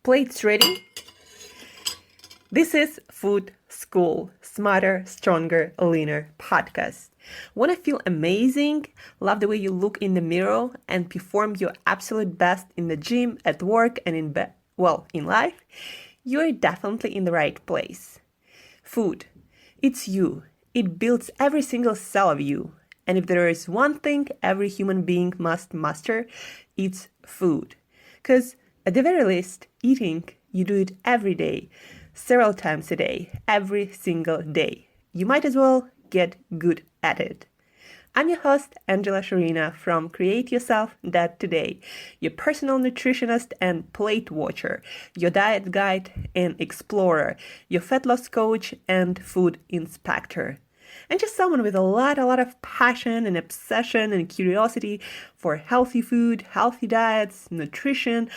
Plates ready? This is Food School, Smarter, Stronger, Leaner podcast. Want to feel amazing? Love the way you look in the mirror and perform your absolute best in the gym, at work, and in life? You're definitely in the right place. Food. It's you. It builds every single cell of you. And if there is one thing every human being must master, it's food. Because at the very least, eating, you do it every day, several times a day, every single day. You might as well get good at it. I'm your host, Shurina from Create Yourself That Today, your personal nutritionist and plate watcher, your diet guide and explorer, your fat loss coach and food inspector. And just someone with a lot of passion and obsession and curiosity for healthy food, healthy diets, nutrition,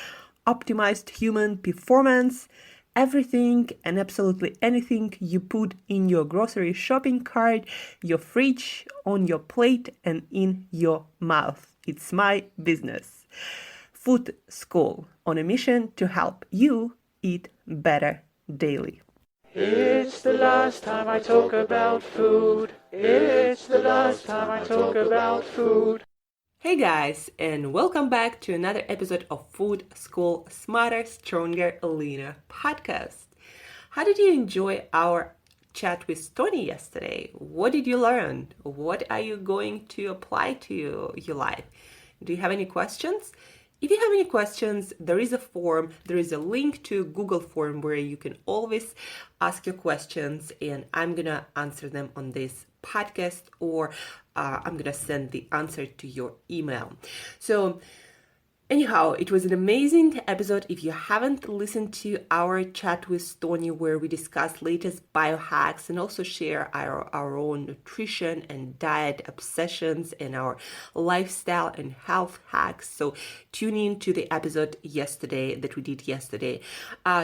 optimized human performance, everything and absolutely anything you put in your grocery shopping cart, your fridge, on your plate, and in your mouth. It's my business. Food School, on a mission to help you eat better daily. It's the last time I talk about food. It's the last time I talk about food. Hey guys, and welcome back to another episode of Food School Smarter, Stronger, Leaner podcast. How did you enjoy our chat with Tony yesterday? What did you learn? What are you going to apply to your life? Do you have any questions? If you have any questions, there is a form, there is a link to Google form where you can always ask your questions, and I'm gonna answer them on this podcast, or I'm gonna send the answer to your email. So anyhow, it was an amazing episode. If you haven't listened to our chat with Tony where we discuss latest biohacks and also share our own nutrition and diet obsessions and our lifestyle and health hacks, so tune in to the episode that we did yesterday.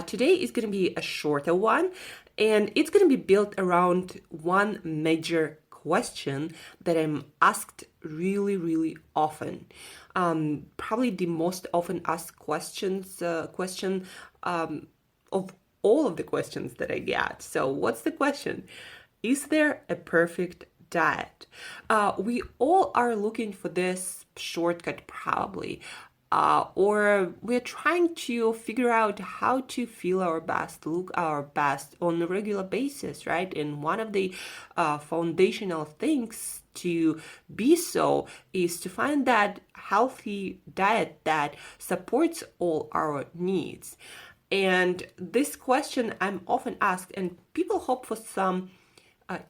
Today is going to be a shorter one, and it's going to be built around one major question that I'm asked really often. Probably the most often asked question of all of the questions that I get. So what's the question? Is there a perfect diet? We all are looking for this shortcut probably. Or we're trying to figure out how to feel our best, look our best on a regular basis, right? And one of the foundational things to be so is to find that healthy diet that supports all our needs. And this question I'm often asked, and people hope for some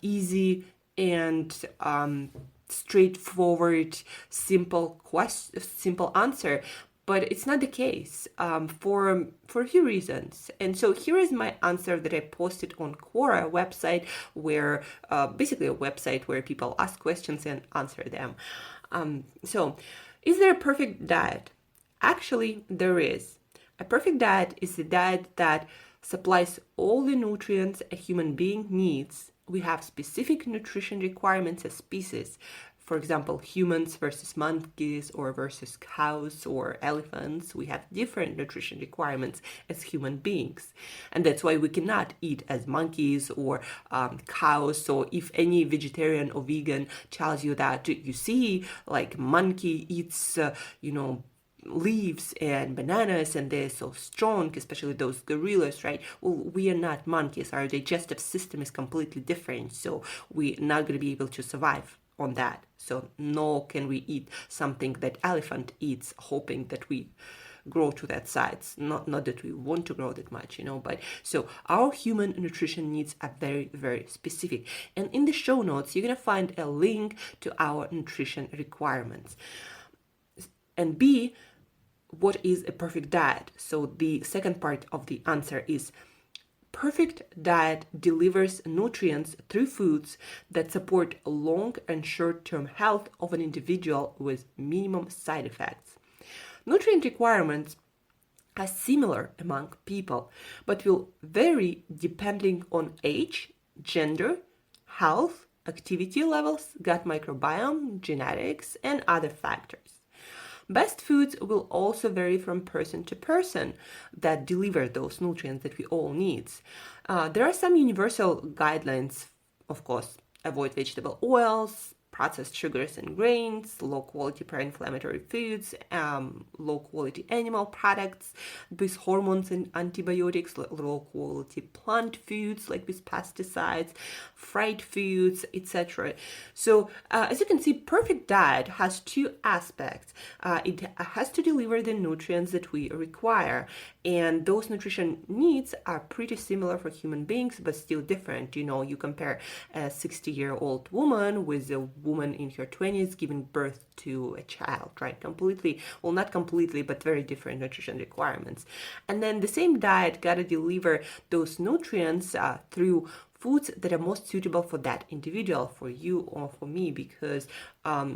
easy and straightforward, simple answer, but it's not the case for a few reasons. And so here is my answer that I posted on Quora website, where basically a website where people ask questions and answer them. So is there a perfect diet? Actually, there is. A perfect diet is a diet that supplies all the nutrients a human being needs. We have specific nutrition requirements as species. For example, humans versus monkeys or versus cows or elephants. We have different nutrition requirements as human beings. And that's why we cannot eat as monkeys or cows. So if any vegetarian or vegan tells you that, you see, like monkey eats, leaves and bananas and they're so strong, especially those gorillas, right? Well, we are not monkeys. Our digestive system is completely different, so we're not going to be able to survive on that. So nor can we eat something that elephant eats, hoping that we grow to that size. Not that we want to grow that much, but so our human nutrition needs are very specific. And in the show notes, you're going to find a link to our nutrition requirements. And B, what is a perfect diet? So the second part of the answer is perfect diet delivers nutrients through foods that support long and short-term health of an individual with minimum side effects. Nutrient requirements are similar among people, but will vary depending on age, gender, health, activity levels, gut microbiome, genetics, and other factors. Best foods will also vary from person to person that deliver those nutrients that we all need. There are some universal guidelines, of course. Avoid vegetable oils, processed sugars and grains, low quality pro-inflammatory foods, low quality animal products with hormones and antibiotics, low quality plant foods like with pesticides, fried foods, etc. So as you can see, perfect diet has two aspects. It has to deliver the nutrients that we require, and those nutrition needs are pretty similar for human beings but still different. You compare a 60-year-old woman with a woman in her 20s giving birth to a child, right? Completely, well, not completely, but very different nutrition requirements. And then the same diet gotta deliver those nutrients through foods that are most suitable for that individual, for you or for me, because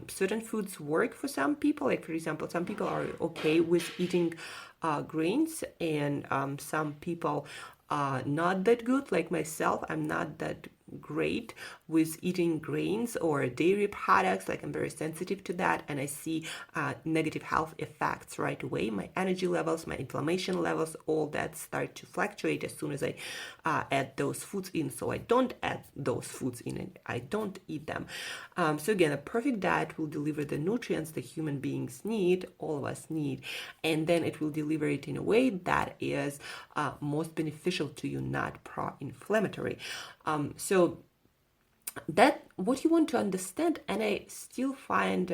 certain foods work for some people. Like, for example, some people are okay with eating grains, and some people are not that good. Like myself, I'm not that great with eating grains or dairy products. Like, I'm very sensitive to that, and I see negative health effects right away. My energy levels, my inflammation levels, all that start to fluctuate as soon as I add those foods in. So I don't add those foods in, and I don't eat them. So again, a perfect diet will deliver the nutrients that human beings need, all of us need, and then it will deliver it in a way that is most beneficial to you, not pro-inflammatory. So that what you want to understand, and I still find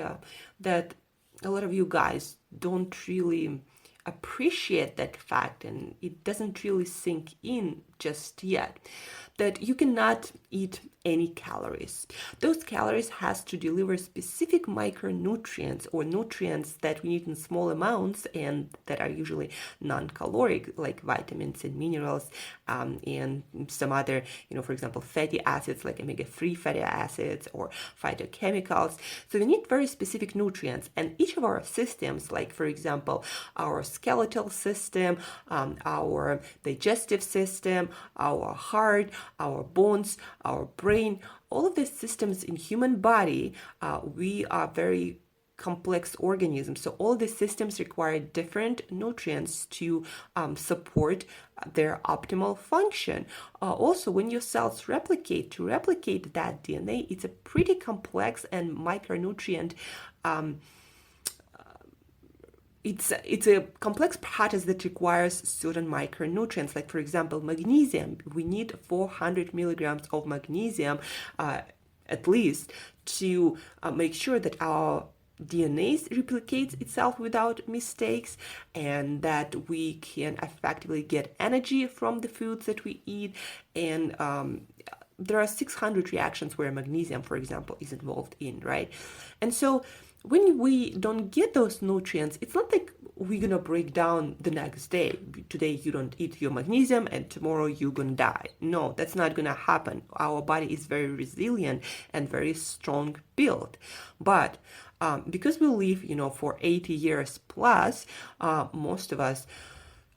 that a lot of you guys don't really appreciate that fact, and it doesn't really sink in just yet, that you cannot eat any calories. Those calories has to deliver specific micronutrients or nutrients that we need in small amounts and that are usually non-caloric, like vitamins and minerals, and some other, for example, fatty acids like omega-3 fatty acids or phytochemicals. So we need very specific nutrients, and each of our systems, like for example, our skeletal system, our digestive system, our heart, our bones, our brain, all of these systems in human body, we are very complex organisms. So all these systems require different nutrients to support their optimal function. Also, when your cells replicate, to replicate that DNA, it's a pretty complex and micronutrient it's a complex process that requires certain micronutrients. Like, for example, magnesium. We need 400 milligrams of magnesium at least to make sure that our DNA replicates itself without mistakes, and that we can effectively get energy from the foods that we eat. And there are 600 reactions where magnesium, for example, is involved in, right? And so when we don't get those nutrients, it's not like we're gonna break down the next day. Today you don't eat your magnesium and tomorrow you're gonna die. No, that's not gonna happen. Our body is very resilient and very strong built. But because we live, for 80 years plus, most of us,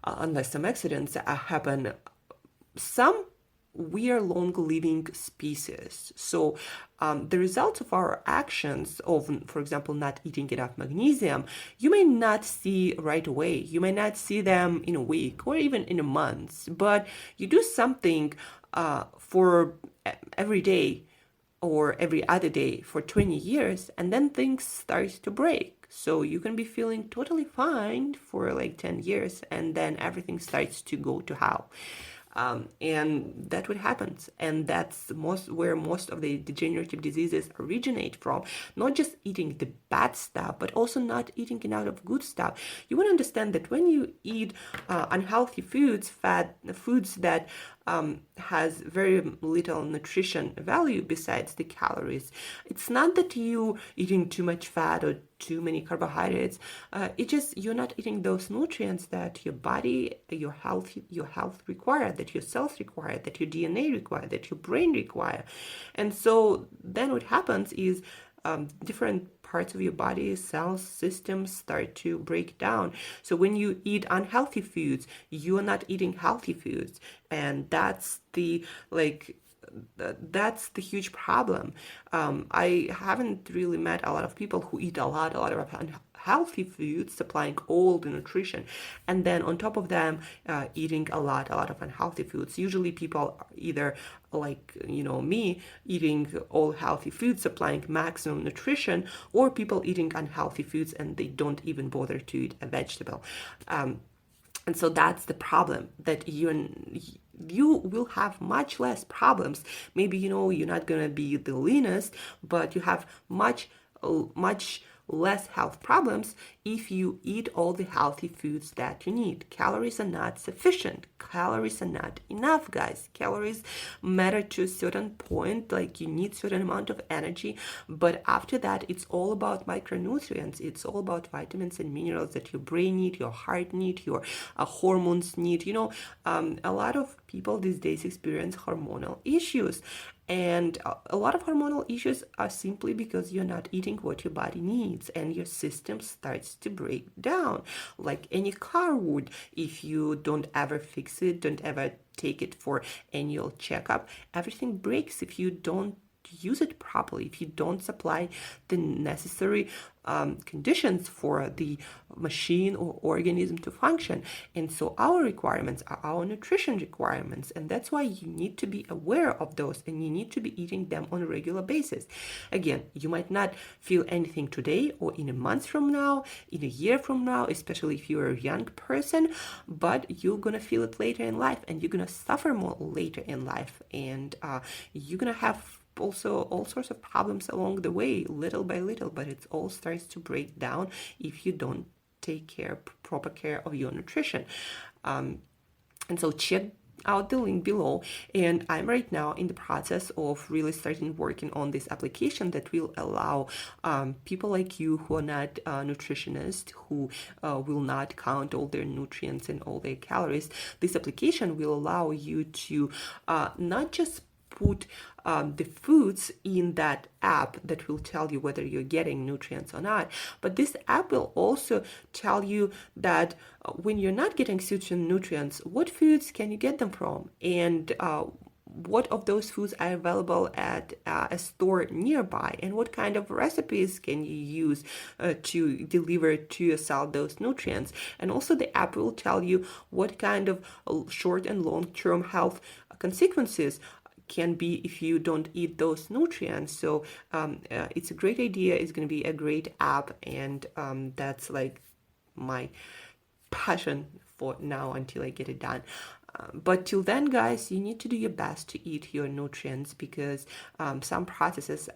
unless some accidents happen, we are long-living species. So the results of our actions of, for example, not eating enough magnesium, you may not see right away. You may not see them in a week or even in a month, but you do something for every day or every other day for 20 years, and then things start to break. So you can be feeling totally fine for like 10 years, and then everything starts to go to hell. And that's what happens, and that's where most of the degenerative diseases originate from. Not just eating the bad stuff, but also not eating enough of good stuff. You want to understand that when you eat unhealthy foods, foods that has very little nutrition value besides the calories, it's not that you eating too much fat or too many carbohydrates. It's just you're not eating those nutrients that your body, your health require, that your cells require, that your DNA require, that your brain require. And so then what happens is different parts of your body, cells, systems start to break down. So when you eat unhealthy foods, you are not eating healthy foods. And that's the that's the huge problem. I haven't really met a lot of people who eat a lot of unhealthy foods, supplying all the nutrition, and then on top of them, eating a lot of unhealthy foods. Usually, people are either like me, eating all healthy foods, supplying maximum nutrition, or people eating unhealthy foods and they don't even bother to eat a vegetable. And so that's the problem, that you will have much less problems. Maybe you're not gonna be the leanest, but you have much less health problems if you eat all the healthy foods that you need. Calories are not sufficient. Calories are not enough, guys. Calories matter to a certain point, like you need certain amount of energy, but after that, it's all about micronutrients. It's all about vitamins and minerals that your brain need, your heart need, your hormones need. A lot of people these days experience hormonal issues. And a lot of hormonal issues are simply because you're not eating what your body needs and your system starts to break down like any car would. If you don't ever fix it, don't ever take it for annual checkup, everything breaks if you don't use it properly, if you don't supply the necessary conditions for the machine or organism to function. And so our requirements are our nutrition requirements, and that's why you need to be aware of those and you need to be eating them on a regular basis. Again, you might not feel anything today or in a month from now, in a year from now, especially if you're a young person, but you're gonna feel it later in life and you're gonna suffer more later in life, and you're gonna have also all sorts of problems along the way, little by little, but it all starts to break down if you don't take proper care of your nutrition. And so check out the link below, and I'm right now in the process of really starting working on this application that will allow people like you who are not nutritionists, who will not count all their nutrients and all their calories. This application will allow you to not just put the foods in that app that will tell you whether you're getting nutrients or not, but this app will also tell you that when you're not getting certain nutrients, what foods can you get them from, and what of those foods are available at a store nearby, and what kind of recipes can you use to deliver to yourself those nutrients. And also the app will tell you what kind of short and long-term health consequences can be if you don't eat those nutrients. So it's a great idea. It's going to be a great app, and that's like my passion for now until I get it done. But till then, guys, you need to do your best to eat your nutrients, because some processes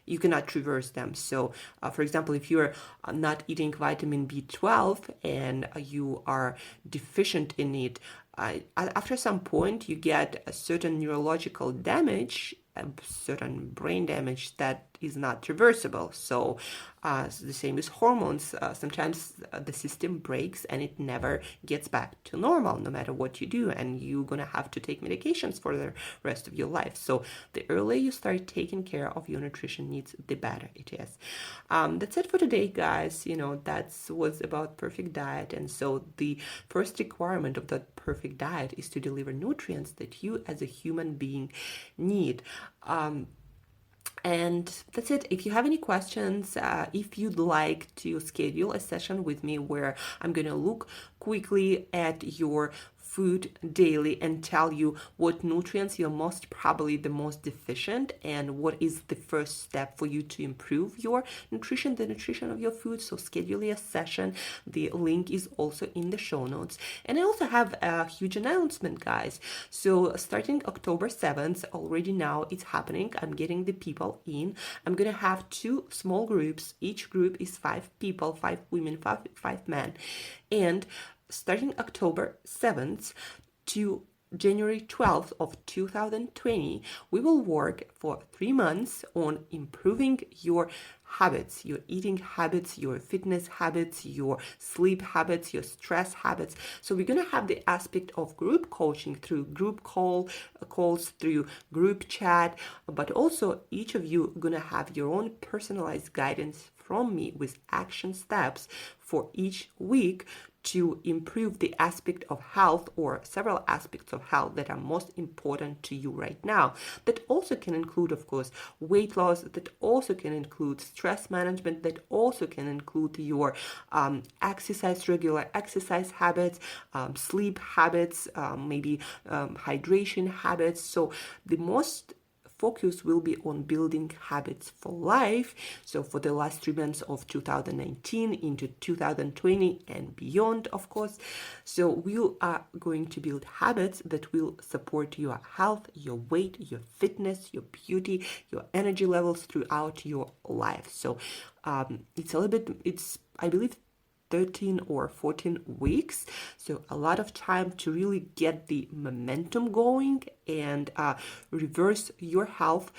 you cannot reverse them. So, for example, if you're not eating vitamin B12 and you are deficient in it, after some point you get a certain neurological damage, a certain brain damage that is not reversible. So the same as hormones. Sometimes the system breaks and it never gets back to normal, no matter what you do, and you're gonna have to take medications for the rest of your life. So the earlier you start taking care of your nutrition needs, the better it is. That's it for today, guys. That was about perfect diet, and so the first requirement of that perfect diet is to deliver nutrients that you as a human being need. And that's it. If you have any questions, if you'd like to schedule a session with me where I'm going to look quickly at your food daily and tell you what nutrients you're most probably the most deficient and what is the first step for you to improve your nutrition, the nutrition of your food. So schedule a session. The link is also in the show notes. And I also have a huge announcement, guys. So starting October 7th, already now it's happening. I'm getting the people in. I'm going to have 2 small groups. Each group is 5 people, 5 women, 5 men. And starting October 7th to January 12th of 2020, we will work for 3 months on improving your habits, your eating habits, your fitness habits, your sleep habits, your stress habits. So we're going to have the aspect of group coaching through group calls, through group chat, but also each of you are going to have your own personalized guidance from me with action steps for each week to improve the aspect of health or several aspects of health that are most important to you right now. That also can include, of course, weight loss, that also can include stress management, that also can include your regular exercise habits, sleep habits, maybe hydration habits. So the most focus will be on building habits for life. So for the last 3 months of 2019 into 2020 and beyond, of course. So we are going to build habits that will support your health, your weight, your fitness, your beauty, your energy levels throughout your life. So it's a little bit, I believe, 13 or 14 weeks. So a lot of time to really get the momentum going and reverse your health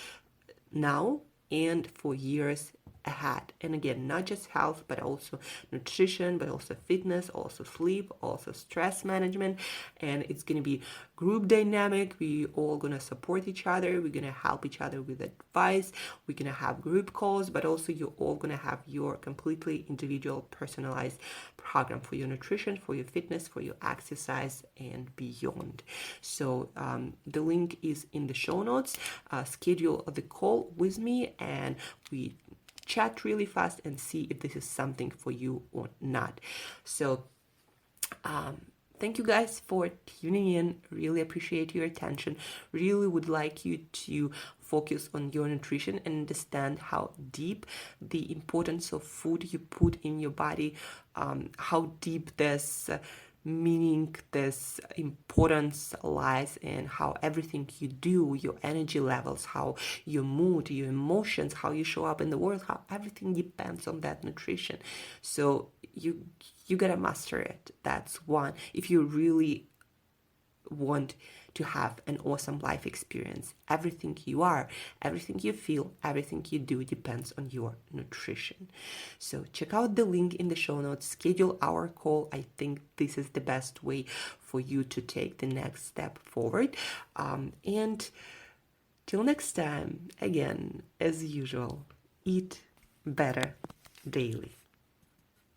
now and for years ahead. And again, not just health, but also nutrition, but also fitness, also sleep, also stress management. And it's going to be group dynamic. We all going to support each other. We're going to help each other with advice. We're going to have group calls, but also you're all going to have your completely individual personalized program for your nutrition, for your fitness, for your exercise, and beyond. So the link is in the show notes. Schedule the call with me and we chat really fast and see if this is something for you or not. So thank you guys for tuning in. Really appreciate your attention. Really would like you to focus on your nutrition and understand how deep the importance of food you put in your body, how deep this meaning, this importance lies, and how everything you do, your energy levels, how your mood, your emotions, how you show up in the world, how everything depends on that nutrition. So you gotta master it. That's one. If you really want to have an awesome life experience, everything you are, everything you feel, everything you do depends on your nutrition. So check out the link in the show notes, schedule our call. I think this is the best way for you to take the next step forward. And till next time, again, as usual, eat better daily.